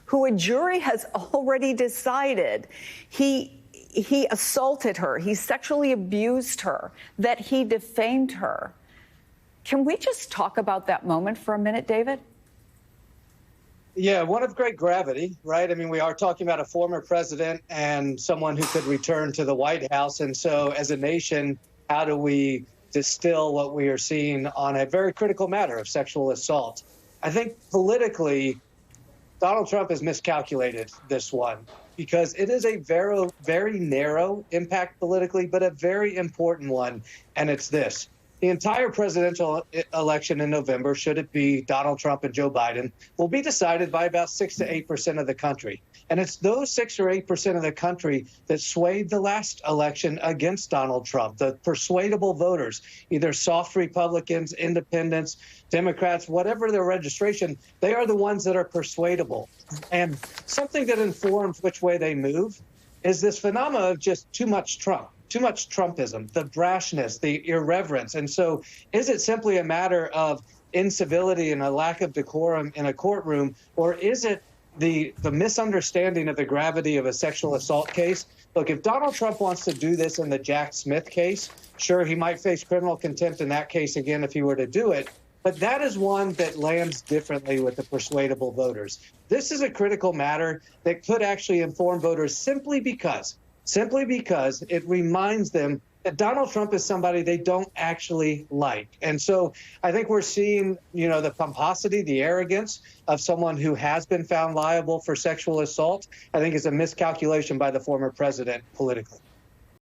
who a jury has already decided he assaulted her, he sexually abused her, that he defamed her. Can we just talk about that moment for a minute, David? Yeah, one of great gravity, right? I mean, we are talking about a former president and someone who could return to the White House. And so as a nation, how do we distill what we are seeing on a very critical matter of sexual assault? I think politically, Donald Trump has miscalculated this one because it is a very, very narrow impact politically, but a very important one. And it's this. The entire presidential election in November, should it be Donald Trump and Joe Biden, will be decided by about 6 to 8% of the country. And it's those 6 or 8% of the country that swayed the last election against Donald Trump, the persuadable voters, either soft Republicans, independents, Democrats, whatever their registration, they are the ones that are persuadable. And something that informs which way they move is this phenomenon of just too much Trump. Too much Trumpism, the brashness, the irreverence. And so is it simply a matter of incivility and a lack of decorum in a courtroom, or is it the misunderstanding of the gravity of a sexual assault case? Look, if Donald Trump wants to do this in the Jack Smith case, sure, he might face criminal contempt in that case again if he were to do it. But that is one that lands differently with the persuadable voters. This is a critical matter that could actually inform voters simply because it reminds them that Donald Trump is somebody they don't actually like. And so I think we're seeing, the pomposity, the arrogance of someone who has been found liable for sexual assault, I think is a miscalculation by the former president politically.